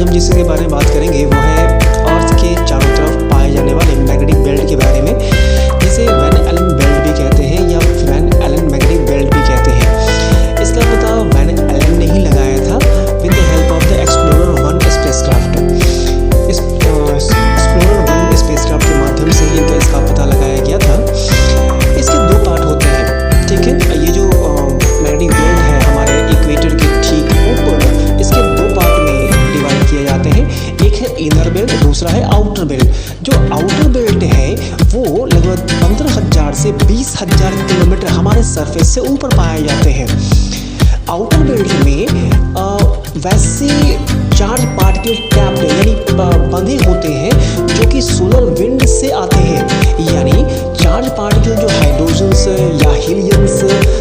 आज हम जिसके बारे में बात करेंगे वो है अर्थ के चारों तरफ पाए जाने वाले मैग्नेटिक बेल्ट के बारे में, जिसे वैन एलन बेल्ट भी कहते हैं या वैन एलन मैग्नेटिक बेल्ट भी कहते हैं। इसका पता वैन एलन ने ही लगाया था with the help of the explorer 1 spacecraft. Explorer 1 spacecraft के माध्यम से ही इसका पता लगाया गया था। इसके 2 पार्ट होते हैं, ठीक है। ये जो मैग्नेटिक बेल्ट है हमारे इक्वेटर के ठीक ऊपर, इसके 2 पार्ट में डिवाइड किए जाते हैं। एक है इनर बेल्ट, दूसरा है आउटर बेल्ट। जो आउटर बेल्ट है वो लगभग 15,000 से 20,000 किलोमीटर हमारे सरफेस से ऊपर पाए जाते हैं। आउटर बेल्ट में वैसे चार्ज पार्टिकल टैप्ड यानी बंधे होते हैं जो कि सोलर विंड से आते हैं। यानी चार्ज पार्टिकल जो हाइड्रोजन्स या हीलियम्स,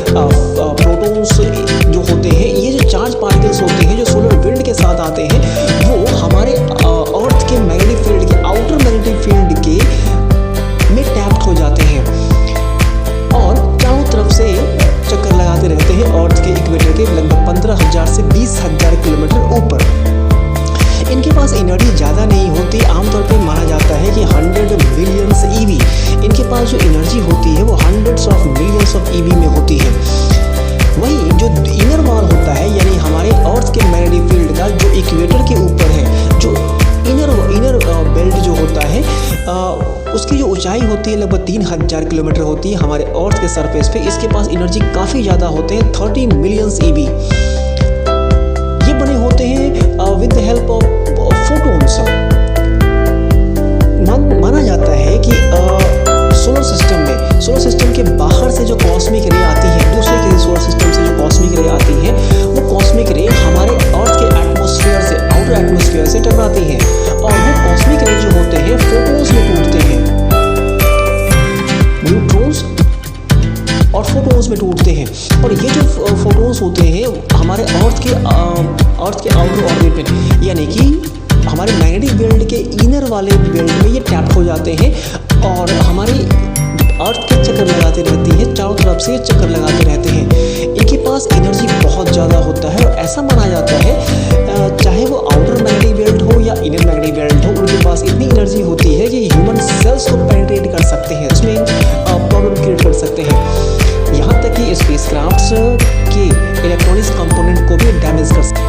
प्रोटॉन्स जो होते हैं, ये जो चार्ज पार्टिकल्स होते हैं जो सोलर विंड के साथ आते हैं, वो हमारे अर्थ के मैग्नेटिक फील्ड के आउटर मैग्नेटिक फील्ड के में टैप्ड हो जाते हैं और चारों तरफ से चक्कर लगाते रहते हैं अर्थ के इक्वेटर के लगभग 15,000 से 20,000 किलोमीटर ऊपर। इनके पास एनर्जी ज़्यादा नहीं होती। आमतौर पे माना जाता है कि 100 मिलियंस ईवी, इनके पास जो एनर्जी होती है वो hundreds of millions of EV में होती है। वही जो इनर वॉल होता है यानी हमारे अर्थ के मैग्नेटिक फील्ड का जो इक्वेटर के ऊपर है, जो इनर बेल्ट जो होता है, उसकी जो ऊंचाई होती है लगभग 3,000 किलोमीटर होती है हमारे अर्थ के सरफेस पे। इसके पास एनर्जी काफ़ी ज़्यादा होते हैं, 30 मिलियंस ईवी। ये बने होते हैं with the help of photons. माना जाता है कि सोलर सिस्टम के बाहर से जो कॉस्मिक रे आती है, दूसरे के सोलर सिस्टम से जो कॉस्मिक रे आती है, वो कॉस्मिक रे हमारे अर्थ के एटमॉस्फेयर से, आउटर एटमॉस्फेयर से टकराती हैं और वो कॉस्मिक रे जो होते हैं फोटॉन्स में टूटते हैं, न्यूट्रॉन्स और फोटॉन्स में टूटते हैं। और ये जो फोटॉन्स होते हैं हमारे अर्थ के आउटर ऑर्बिट में, यानी कि हमारे मैग्नेटिक बेल्ट के इनर वाले बेल्ट में ये टैप हो जाते हैं और हमारी अर्थ के चक्कर लगाते रहती है, चारों तरफ से चक्कर लगाते रहते हैं। इनके पास एनर्जी बहुत ज़्यादा होता है और ऐसा माना जाता है चाहे वो आउटर मैग्नेटिक बेल्ट हो या इनर मैग्नेटिक बेल्ट हो, उनके पास इतनी एनर्जी होती है कि ह्यूमन सेल्स को पेनिट्रेट कर सकते हैं, उसमें प्रॉब्लम क्रिएट कर सकते हैं। यहाँ तक कि स्पेसक्राफ्ट्स के इलेक्ट्रॉनिक्स कंपोनेंट को भी डैमेज कर सकते हैं।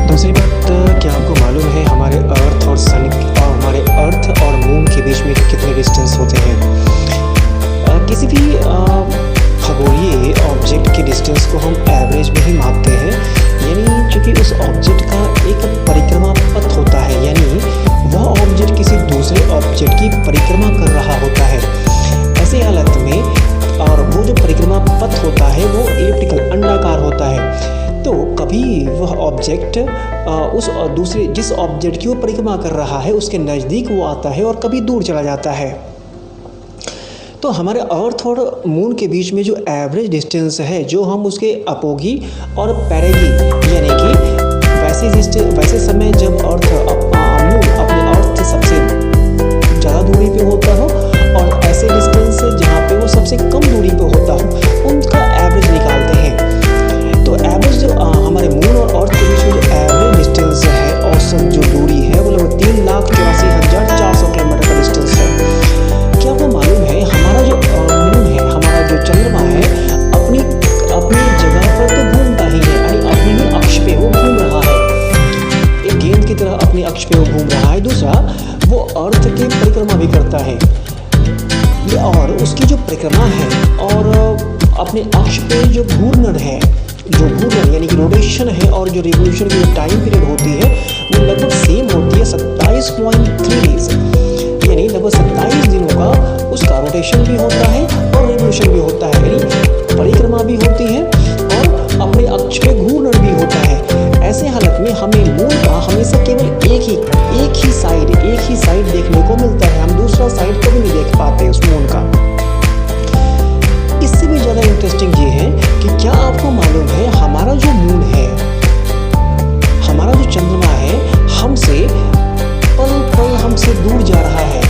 दूसरी बात, क्या आपको मालूम है हमारे अर्थ और सन और हमारे अर्थ और मून के बीच में कितने डिस्टेंस होते हैं? किसी भी खगोलीय ऑब्जेक्ट के डिस्टेंस को हम एवरेज में ही मापते हैं, यानी चूँकि उस ऑब्जेक्ट का एक परिक्रमा पथ होता है, यानी वह ऑब्जेक्ट किसी दूसरे ऑब्जेक्ट की परिक्रमा कर रहा होता है। ऐसी हालत में और वो जो परिक्रमा पथ होता है वो एलिप्टिकल अंडाकार होता है, तो कभी वह ऑब्जेक्ट उस दूसरे जिस ऑब्जेक्ट की वो परिक्रमा कर रहा है उसके नज़दीक वो आता है और कभी दूर चला जाता है। तो हमारे अर्थ और मून के बीच में जो एवरेज डिस्टेंस है, जो हम उसके अपोगी और पैरेगी यानी कि वैसे समय जब मून अपने अर्थ से सबसे ज़्यादा दूरी पे होता हो और ऐसे डिस्टेंस जहाँ पे वो सबसे कम दूरी पे होता हो, उनका एवरेज निकालते हैं। तो एवरेज जो हमारे मून और अर्थ के बीच में जो एवरेज डिस्टेंस है, औसत जो दूरी है, वो लगभग 3,84,400 किलोमीटर का डिस्टेंस है। क्या आपको मालूम है हमारा जो मून है, हमारा जो चंद्रमा है, अपनी जगह पर तो घूमता ही है, यानी अपनी ही अक्ष पे वो घूम रहा है, एक गेंद की तरह अपनी अक्ष पे वो घूम रहा है। दूसरा, वो अर्थ की परिक्रमा भी करता है और उसकी जो परिक्रमा है और अपने अक्ष पे जो घूर्णन है, जो घूर्णन यानी कि रोटेशन है और जो रिवोल्यूशन की जो टाइम पीरियड होती है वो लगभग सेम होती है, 27.3 डेज, यानी लगभग 27 दिनों का उसका रोटेशन भी होता है और रिवोल्यूशन भी होता है, यानी परिक्रमा भी होती है और अपने अक्ष पे घूर्णन भी होता है। ऐसे हालत में हमें मून का हमेशा केवल एक ही साइड देखने को मिलता है, हम दूसरा साइड कभी नहीं देख पाते उस मून का। इससे भी ज़्यादा इंटरेस्टिंग ये है कि क्या आपको मालूम है हमारा जो मून है, हमारा जो चंद्रमा है, हमसे पल पल हमसे दूर जा रहा है।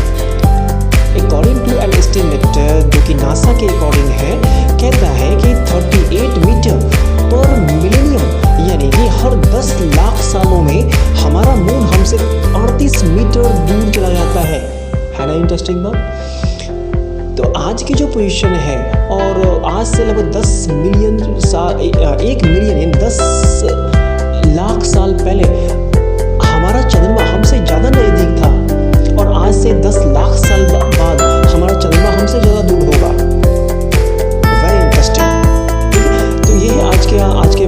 अकॉर्डिंग टू एन एस्टिमेट जो कि नासा के अकॉर्डिंग है, कहता है कि 38 इंटरेस्टिंग बात। तो आज की जो पोजीशन है, और आज से लगभग 10 मिलियन साल, 1 मिलियन यानी 10 लाख साल पहले हमारा चंद्रमा हमसे ज़्यादा नज़दीक था, और आज से 10 लाख साल बाद हमारा चंद्रमा हमसे ज़्यादा दूर होगा। Very interesting. तो ये है आज के